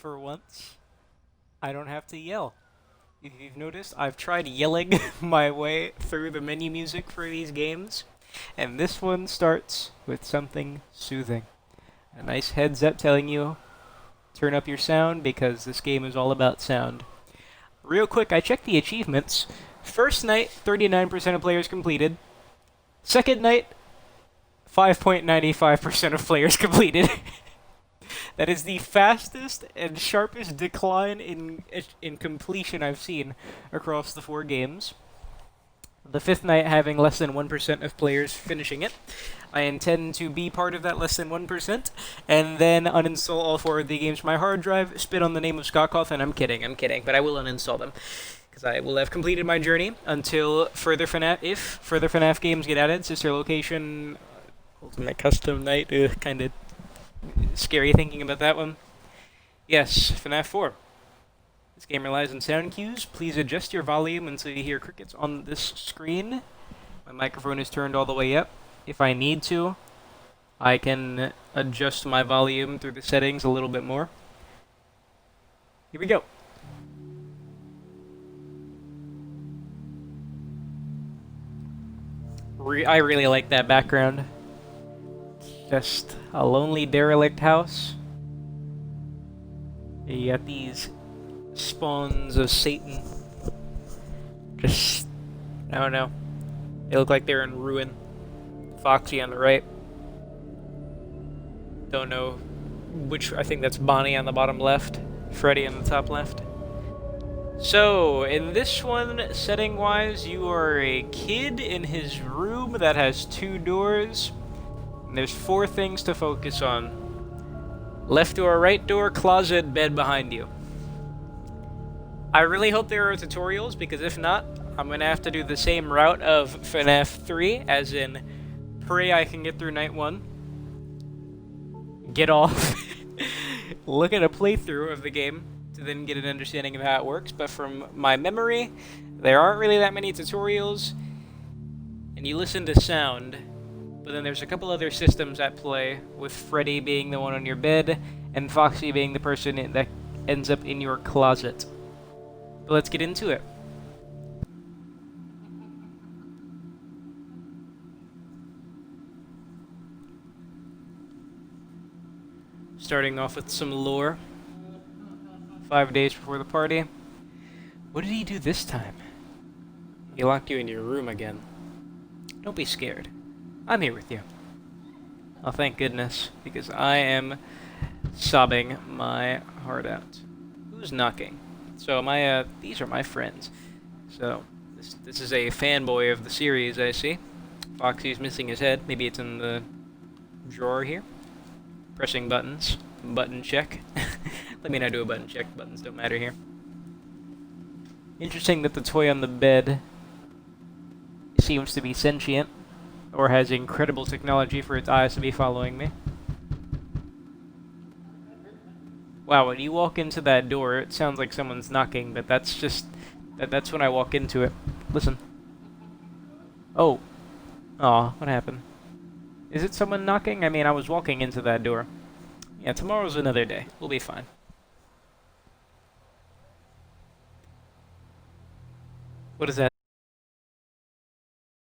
For once, I don't have to yell. If you've noticed, I've tried yelling my way through the menu music for these games, and this one starts with something soothing. A nice heads up telling you, turn up your sound because this game is all about sound. Real quick, I checked the achievements. First night, 39% of players completed. Second night, 5.95% of players completed. That is the fastest and sharpest decline in completion I've seen across the four games. The fifth night having less than 1% of players finishing it. I intend to be part of that less than 1%, and then uninstall all four of the games from my hard drive, spit on the name of Scott and I'm kidding, but I will uninstall them. Because I will have completed my journey until further FNAF, if further FNAF games get added. Sister Location, Ultimate Custom Night, kind of scary thinking about that one. Yes, FNAF 4. This game relies on sound cues. Please adjust your volume until you hear crickets on this screen. My microphone is turned all the way up. If I need to, I can adjust my volume through the settings a little bit more. Here we go. I really like that background. Just a lonely derelict house. You got these spawns of Satan. Just, I don't know. They look like they're in ruin. Foxy on the right. Don't know which, I think that's Bonnie on the bottom left. Freddy on the top left. So, in this one, setting-wise, you are a kid in his room that has two doors. And there's four things to focus on. Left door, right door, closet, bed behind you. I really hope there are tutorials, because if not, I'm going to have to do the same route of FNAF 3, as in, pray I can get through night 1, get off, look at a playthrough of the game, to then get an understanding of how it works, but from my memory, there aren't really that many tutorials, and you listen to sound, but then there's a couple other systems at play, with Freddy being the one on your bed, and Foxy being the person that ends up in your closet. But let's get into it. Starting off with some lore. 5 days before the party. What did he do this time? He locked you in your room again. Don't be scared. I'm here with you. Oh, thank goodness, because I am sobbing my heart out. Who's knocking? So these are my friends. So, this is a fanboy of the series, I see. Foxy's missing his head. Maybe it's in the drawer here. Pressing buttons. Button check. Let me not do a button check. Buttons don't matter here. Interesting that the toy on the bed seems to be sentient, or has incredible technology for its eyes to be following me. Wow, when you walk into that door, it sounds like someone's knocking, but that's just... That's when I walk into it. Listen. Oh. Aw, what happened? Is it someone knocking? I mean, I was walking into that door. Yeah, tomorrow's another day. We'll be fine. What is that?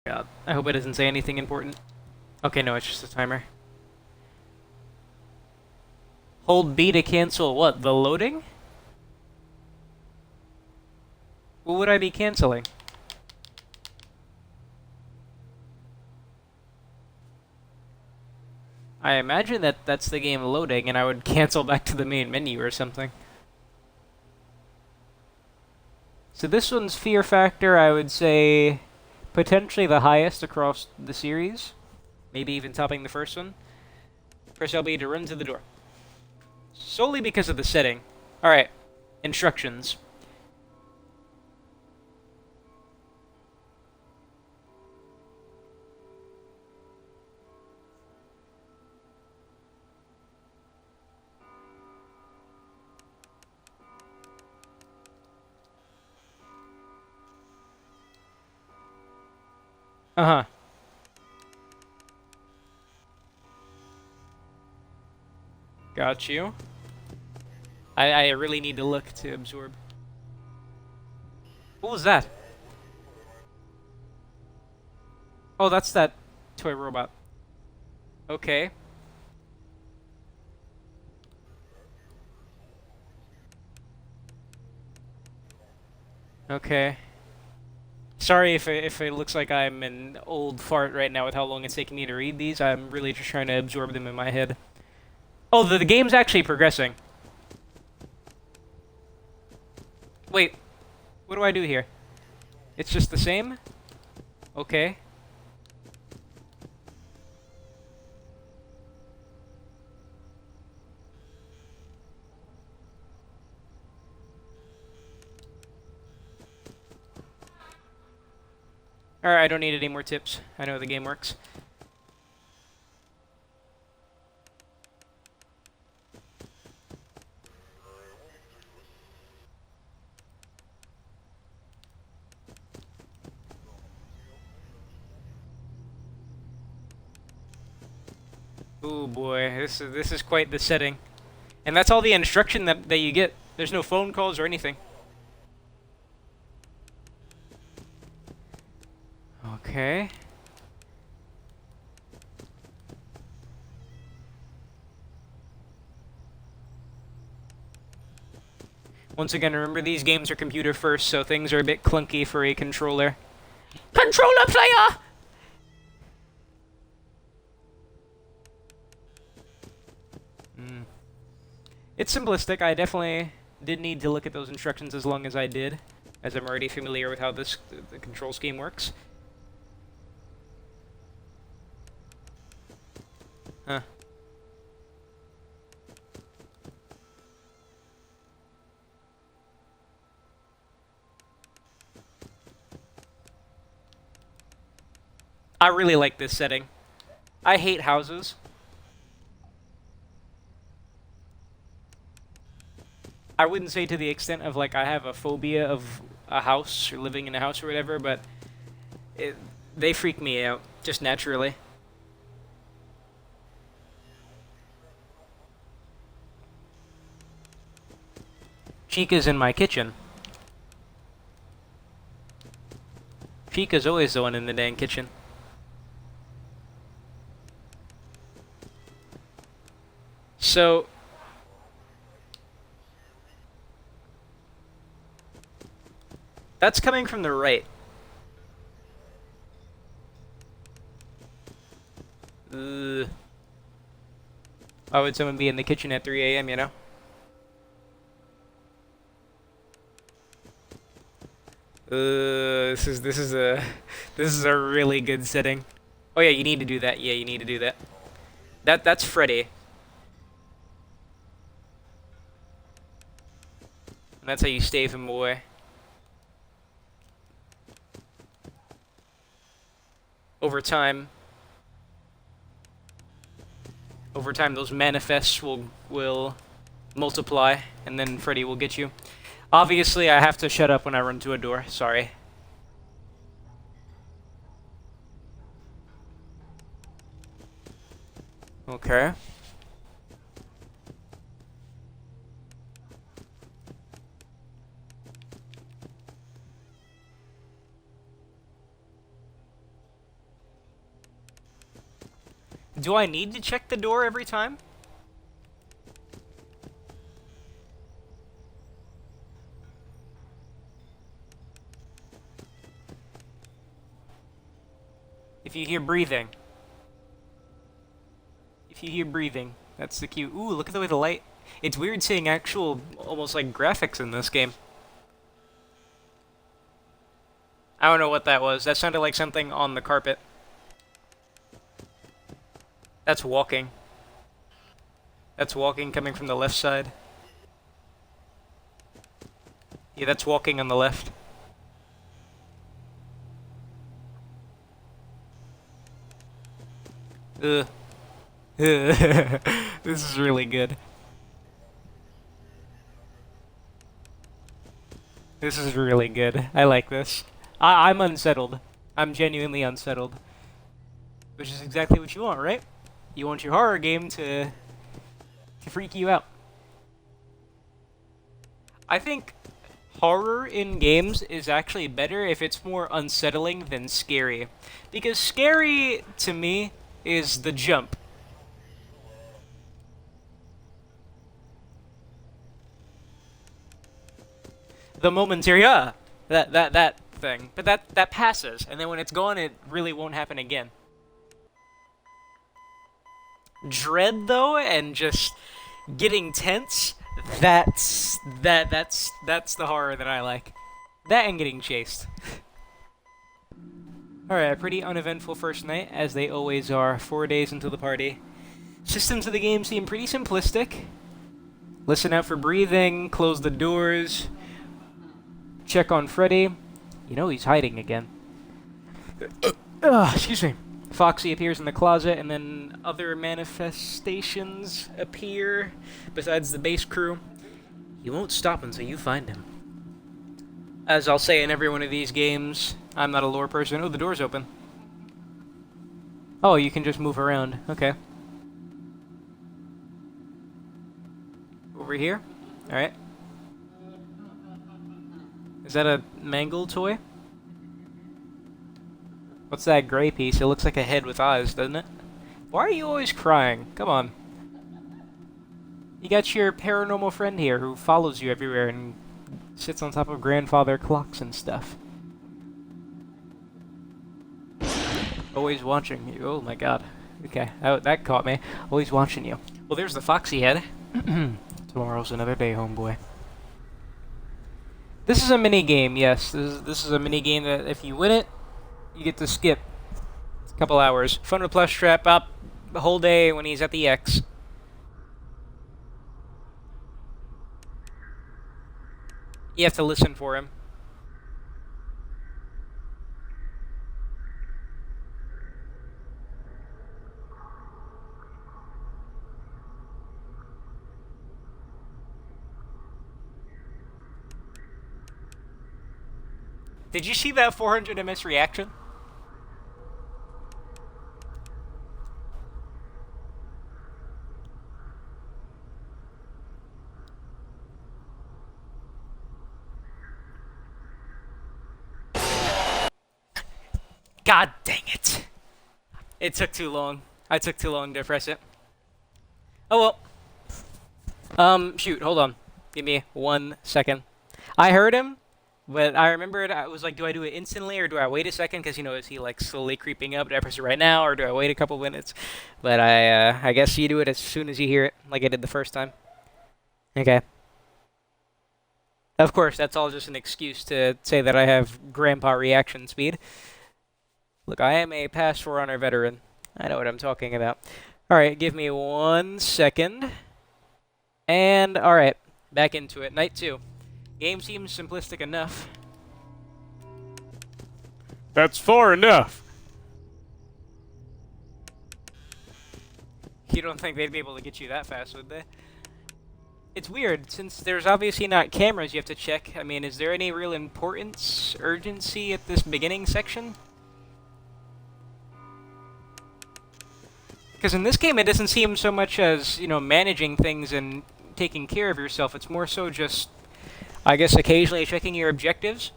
God, I hope it doesn't say anything important. Okay, no, it's just a timer. Hold B to cancel what? The loading? What would I be canceling? I imagine that that's the game loading, and I would cancel back to the main menu or something. So this one's fear factor, I would say, potentially the highest across the series. Maybe even topping the first one. Press LB to run to the door. Solely because of the setting. Alright, instructions. Uh-huh. Got you. I really need to look to absorb. What was that? Oh, that's that toy robot. Okay. Okay. Sorry if it looks like I'm an old fart right now with how long it's taking me to read these. I'm really just trying to absorb them in my head. Oh, the game's actually progressing. Wait, what do I do here? It's just the same? Okay. Alright, I don't need any more tips. I know the game works. Oh boy, this is quite the setting. And that's all the instruction that you get. There's no phone calls or anything. Okay. Once again, remember these games are computer first, so things are a bit clunky for a controller. Controller player! It's simplistic. I definitely did need to look at those instructions as long as I did, as I'm already familiar with how the control scheme works. Huh. I really like this setting. I hate houses. I wouldn't say to the extent of, like, I have a phobia of a house or living in a house or whatever, but they freak me out, just naturally. Chica's in my kitchen. Chica's always the one in the dang kitchen. So... that's coming from the right. Why would someone be in the kitchen at 3 a.m., you know? This is a really good setting. Oh yeah, you need to do that. Yeah, you need to do that. That's Freddy. And that's how you stave him away. Over time, those manifests will multiply, and then Freddy will get you. Obviously, I have to shut up when I run to a door. Sorry. Okay. Do I need to check the door every time? If you hear breathing. If you hear breathing, that's the cue. Ooh, look at the way the light... it's weird seeing actual, almost like graphics in this game. I don't know what that was. That sounded like something on the carpet. That's walking. That's walking coming from the left side. Yeah, that's walking on the left. Ugh. This is really good. This is really good. I like this. I'm unsettled. I'm genuinely unsettled. Which is exactly what you want, right? You want your horror game to freak you out. I think horror in games is actually better if it's more unsettling than scary. Because scary, to me, is the jump. The momentary, that thing. But that passes, and then when it's gone, it really won't happen again. Dread, though, and just getting tense, that's the horror that I like. That and getting chased. Alright, a pretty uneventful first night, as they always are, 4 days into the party. Systems of the game seem pretty simplistic. Listen out for breathing, close the doors, check on Freddy. You know he's hiding again. Excuse me. Foxy appears in the closet, and then other manifestations appear besides the base crew. You won't stop until you find him. As I'll say in every one of these games, I'm not a lore person. Oh, the door's open. Oh, you can just move around. Okay. Over here? Alright. Is that a mangle toy? What's that gray piece? It looks like a head with eyes, doesn't it? Why are you always crying? Come on. You got your paranormal friend here who follows you everywhere and sits on top of grandfather clocks and stuff. Always watching you. Oh my god. Okay, that caught me. Always watching you. Well, there's the Foxy head. Tomorrow's another day, homeboy. This is a mini game, yes. This is a mini game that if you win it, you get to skip a couple hours. Fun with plush trap up the whole day when he's at the X. You have to listen for him. Did you see that 400 MS reaction? God dang it. It took too long. I took too long to press it. Oh well. Shoot, hold on. Give me 1 second. I heard him, but I remembered, I was like, do I do it instantly or do I wait a second? Because, you know, is he like slowly creeping up? Do I press it right now or do I wait a couple minutes? But I guess you do it as soon as you hear it, like I did the first time. Okay. Of course, that's all just an excuse to say that I have grandpa reaction speed. Look, I am a past For Honor veteran. I know what I'm talking about. Alright, give me 1 second. And, alright, back into it. Night 2. Game seems simplistic enough. That's far enough. You don't think they'd be able to get you that fast, would they? It's weird, since there's obviously not cameras you have to check. I mean, is there any real importance, urgency at this beginning section? Because in this game, it doesn't seem so much as, you know, managing things and taking care of yourself. It's more so just, I guess, occasionally checking your objectives.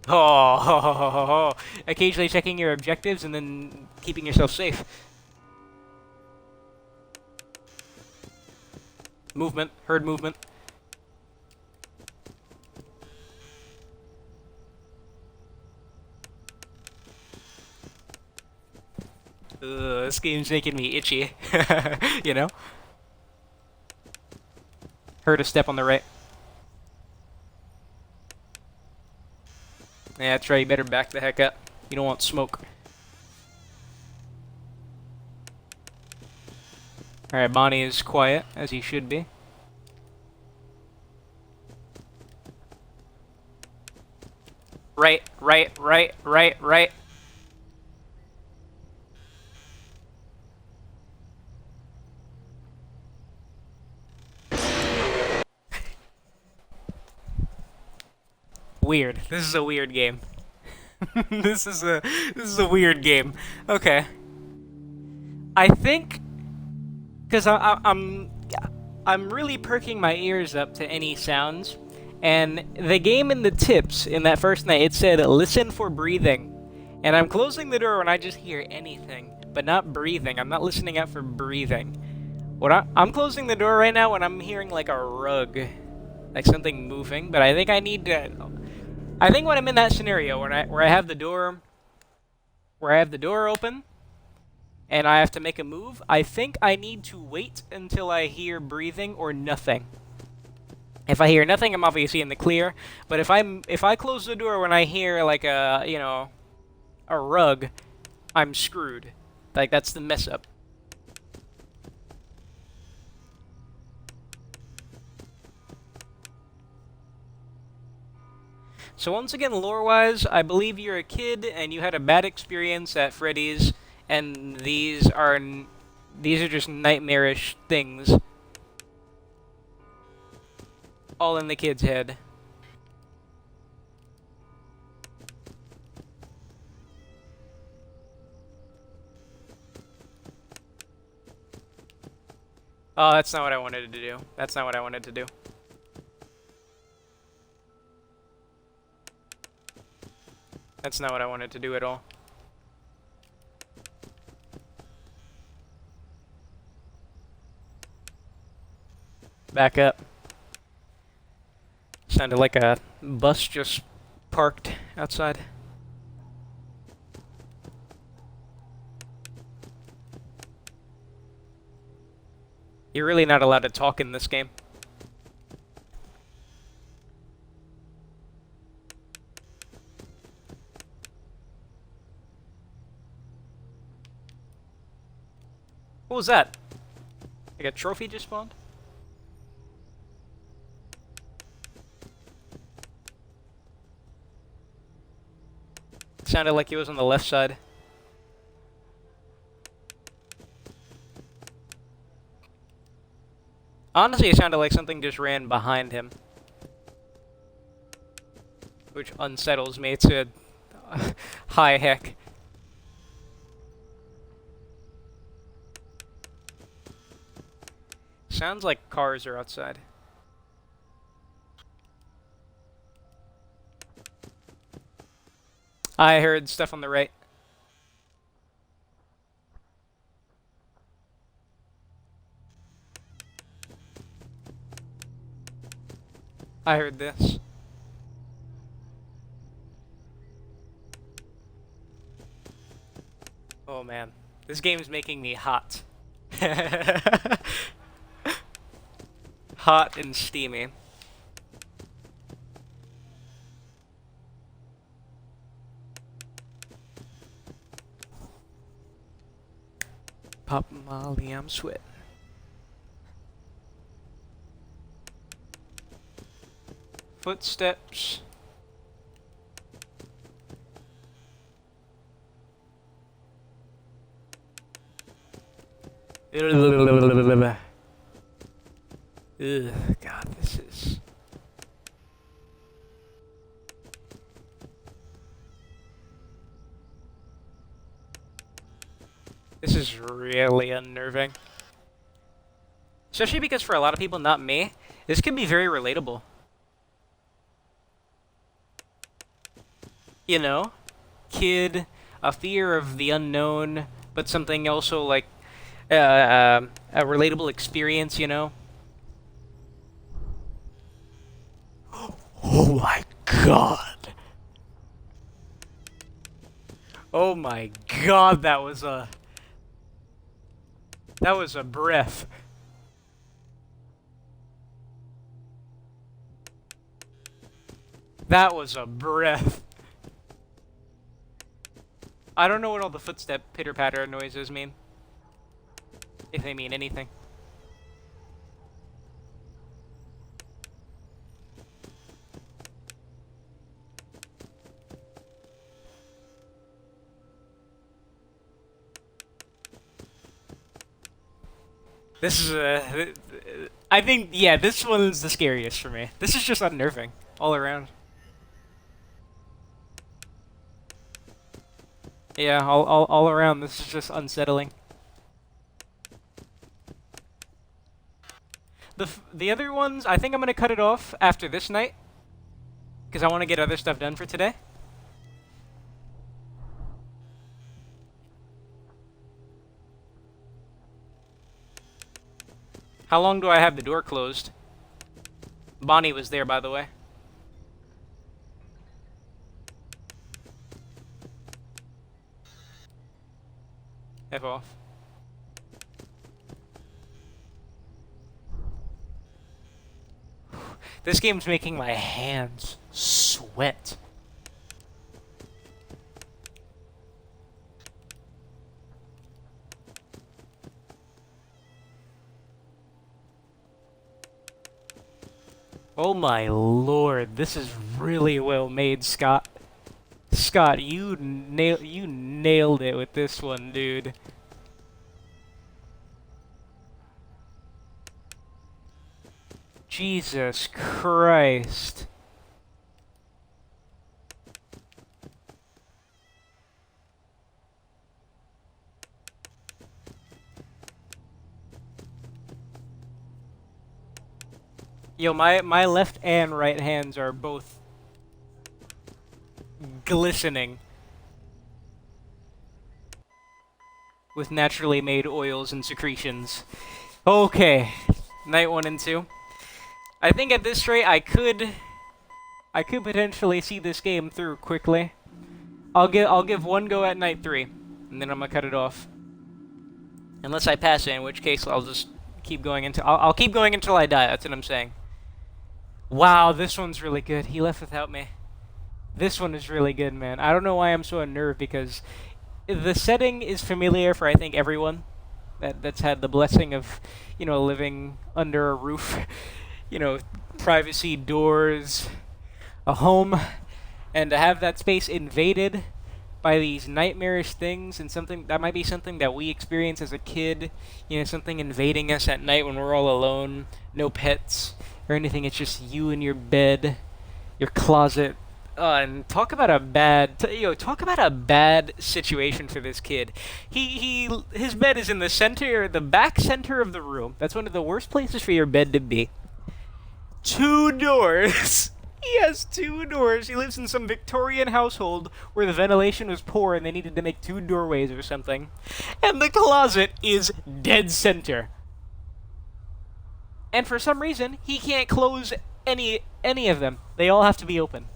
Oh, occasionally checking your objectives and then keeping yourself safe. Movement, herd movement. This game's making me itchy. You know? Heard a step on the right. Yeah, that's right, you better back the heck up. You don't want smoke. Alright, Bonnie is quiet, as he should be. Right, right, right, right, right. Weird. This is a weird game. This is a weird game. Okay. I think, because I'm I'm really perking my ears up to any sounds. And the game in the tips in that first night, it said, listen for breathing. And I'm closing the door when I just hear anything, but not breathing. I'm not listening out for breathing. I'm closing the door right now when I'm hearing like a rug, like something moving. But I think I need to. I think when I'm in that scenario where I have the door, where I have the door open, and I have to make a move, I think I need to wait until I hear breathing or nothing. If I hear nothing, I'm obviously in the clear. But if I close the door when I hear like a rug, I'm screwed. Like that's the mess up. So once again, lore-wise, I believe you're a kid and you had a bad experience at Freddy's, and these are just nightmarish things, all in the kid's head. Oh, that's not what I wanted to do. That's not what I wanted to do. That's not what I wanted to do at all. Back up. Sounded like a bus just parked outside. You're really not allowed to talk in this game. What was that? Like a trophy just spawned? It sounded like he was on the left side. Honestly, it sounded like something just ran behind him. Which unsettles me to high heck. Sounds like cars are outside. I heard stuff on the right. I heard this. Oh man, this game's making me hot. Hot and steamy. Pop Molly, I'm sweating. Footsteps. Ugh, God, this is... This is really unnerving. Especially because for a lot of people, not me, this can be very relatable. You know? Kid, a fear of the unknown, but something also like a relatable experience, you know? Oh my god! Oh my god, that was a... That was a breath. That was a breath. I don't know what all the footstep pitter-patter noises mean. If they mean anything. This is I think, yeah, this one's the scariest for me. This is just unnerving all around. Yeah, all around, this is just unsettling. The other ones, I think I'm gonna cut it off after this night because I want to get other stuff done for today. How long do I have the door closed? Bonnie was there, by the way. F off. This game's making my hands sweat. Oh my lord, this is really well made, Scott. Scott, you nailed it with this one, dude. Jesus Christ. Yo, my left and right hands are both glistening with naturally made oils and secretions. Okay, night 1 and 2. I think at this rate I could potentially see this game through quickly. I'll give one go at night 3, and then I'm gonna cut it off. Unless I pass it, in which case I'll just keep going until I'll keep going until I die. That's what I'm saying. Wow, this one's really good. He left without me. This one is really good, man. I don't know why I'm so unnerved because the setting is familiar for I think everyone that's had the blessing of, you know, living under a roof, you know, privacy, doors, a home, and to have that space invaded by these nightmarish things and something that might be something that we experience as a kid, you know, something invading us at night when we're all alone, no pets or anything. It's just you in your bed, your closet. And talk about a bad, talk about a bad situation for this kid. His bed is in the center, the back center of the room. That's one of the worst places for your bed to be. 2 doors. He has 2 doors. He lives in some Victorian household where the ventilation was poor and they needed to make 2 doorways or something. And the closet is dead center. And for some reason, he can't close any of them. They all have to be open.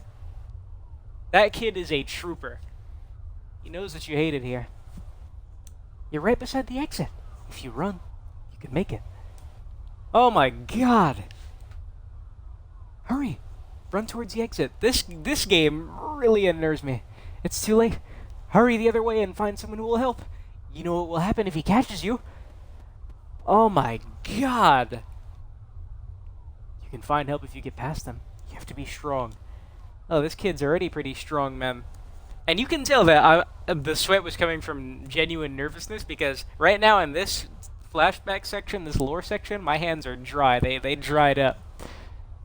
That kid is a trooper. He knows that you hate it here. You're right beside the exit. If you run, you can make it. Oh my god. Hurry. Run towards the exit. This game really unnerves me. It's too late. Hurry the other way and find someone who will help. You know what will happen if he catches you. Oh my god. You can find help if you get past them. You have to be strong. Oh, this kid's already pretty strong, man. And you can tell that the sweat was coming from genuine nervousness because right now in this flashback section, this lore section, my hands are dry. They dried up.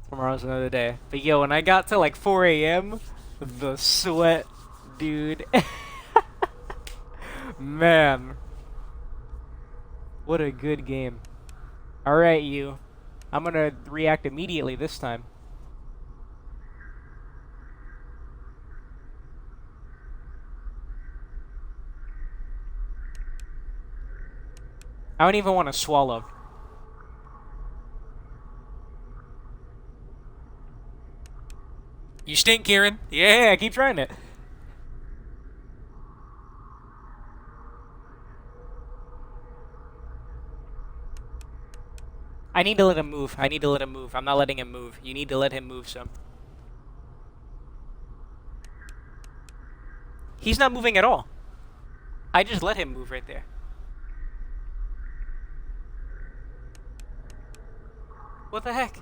Tomorrow's another day. But yo, when I got to like 4 a.m., the sweat, dude. Man. What a good game. Alright, you. I'm gonna react immediately this time. I don't even want to swallow. You stink, Kieran. Yeah, keep trying it. I need to let him move. I need to let him move. I'm not letting him move. You need to let him move some. He's not moving at all. I just let him move right there. What the heck?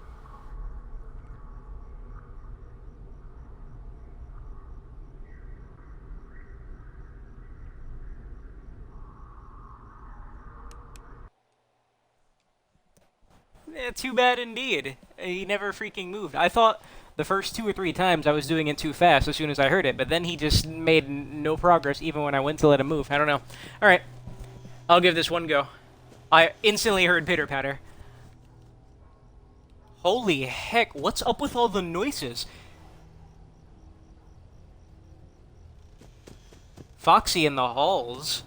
Yeah, too bad indeed. He never freaking moved. I thought the first 2 or 3 times I was doing it too fast as soon as I heard it, but then he just made no progress even when I went to let him move. I don't know. Alright. I'll give this one go. I instantly heard pitter-patter. Holy heck, what's up with all the noises? Foxy in the halls.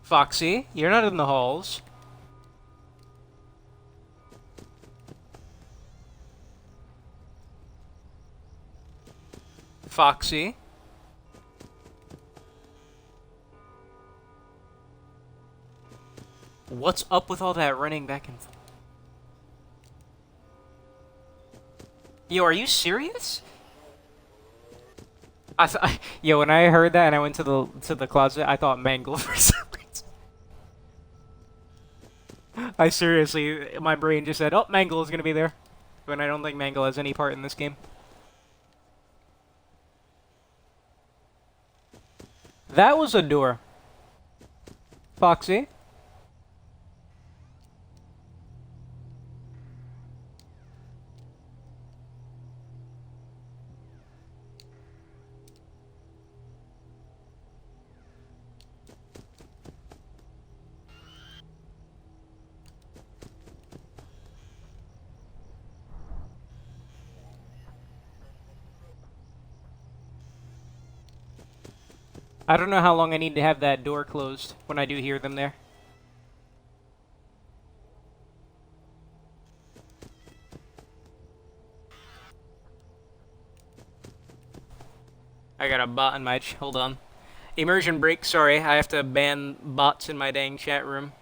Foxy, you're not in the halls. Foxy. What's up with all that running back and forth? Yo, are you serious? Yo, when I heard that and I went to the closet, I thought Mangle for some reason. I seriously, my brain just said, "Oh, Mangle is gonna be there," when I don't think Mangle has any part in this game. That was a door. Foxy. I don't know how long I need to have that door closed when I do hear them there. I got a bot in my hold on. Immersion break, sorry, I have to ban bots in my dang chat room.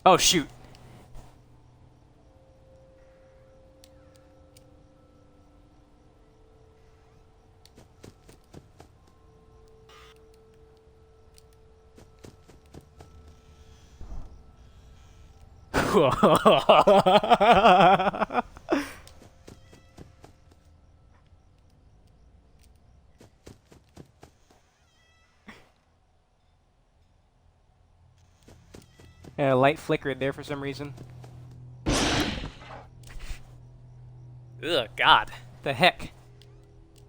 Oh shoot. Yeah, light flickered there for some reason. Ugh, God. The heck?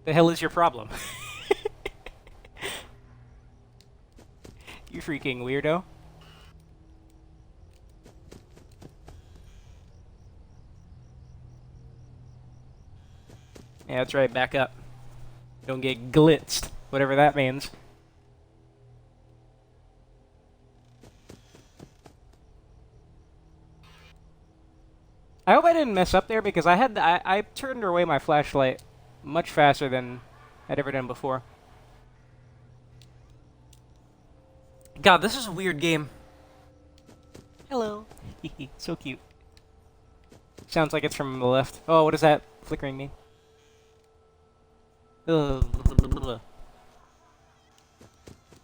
The hell is your problem? You freaking weirdo. Yeah, that's right, back up. Don't get glitzed, whatever that means. I hope I didn't mess up there because I turned away my flashlight much faster than I'd ever done before. God, this is a weird game. Hello. So cute. Sounds like it's from the left. Oh, what does that flickering mean? Ugh.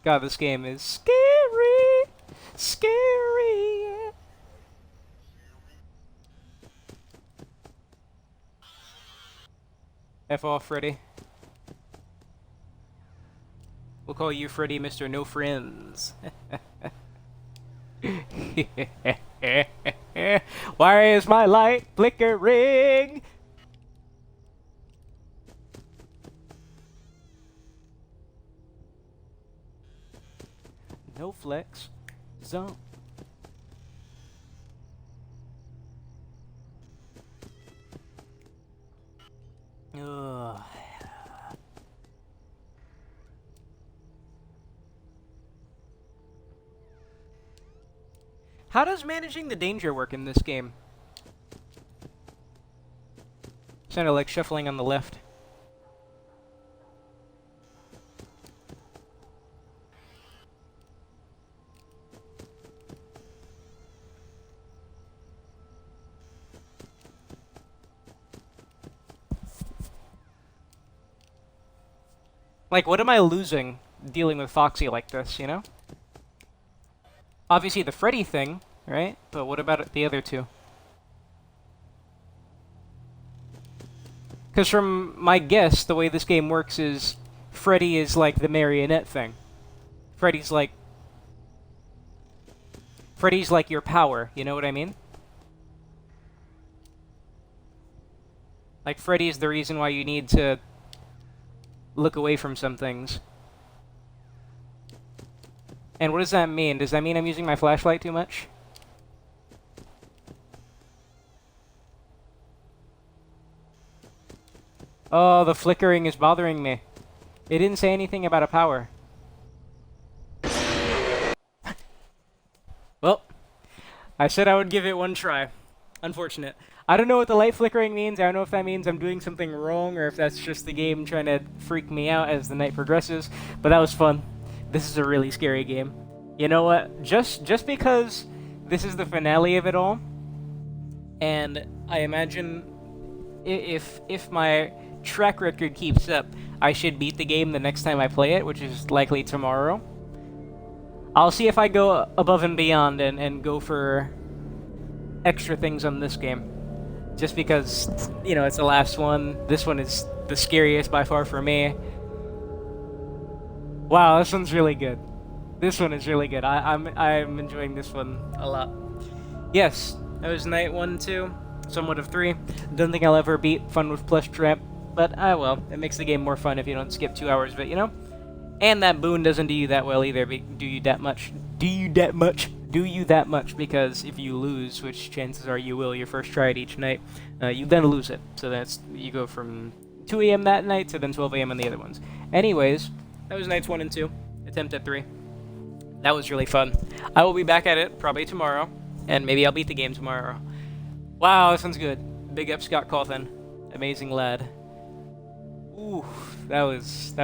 God, this game is scary. Scary. F off, Freddy. We'll call you Freddy, Mr. No Friends. Why is my light flickering? No flex zone. Ugh. How does managing the danger work in this game? Sounded like shuffling on the left. Like, what am I losing dealing with Foxy like this, you know? Obviously the Freddy thing, right? But what about the other two? Because from my guess, the way this game works is Freddy is like the marionette thing. Freddy's like your power, you know what I mean? Like Freddy's the reason why you need to look away from some things. And what does that mean? Does that mean I'm using my flashlight too much? Oh, the flickering is bothering me. It didn't say anything about a power. Well, I said I would give it one try. Unfortunate. I don't know what the light flickering means. I don't know if that means I'm doing something wrong or if that's just the game trying to freak me out as the night progresses. But that was fun. This is a really scary game. You know what? Just because this is the finale of it all, and I imagine if my track record keeps up, I should beat the game the next time I play it, which is likely tomorrow. I'll see if I go above and beyond and go for extra things on this game. Just because, you know, it's the last one. This one is the scariest by far for me. Wow, this one's really good. This one is really good. I'm enjoying this one a lot. Yes, that was night 1, 2, somewhat of 3. Don't think I'll ever beat Fun with Plush Tramp, but well, it makes the game more fun if you don't skip 2 hours of it, you know? And that boon doesn't do you that well either, do you that much? Do you that much? Because if you lose, which chances are you will your first try at each night, you then lose it. So that's, you go from 2 a.m. that night to then 12 a.m. on the other ones. Anyways, that was nights 1 and 2. Attempt at 3. That was really fun. I will be back at it probably tomorrow, and maybe I'll beat the game tomorrow. Wow, this one's good. Big up Scott Cawthon. Amazing lad. Ooh, that was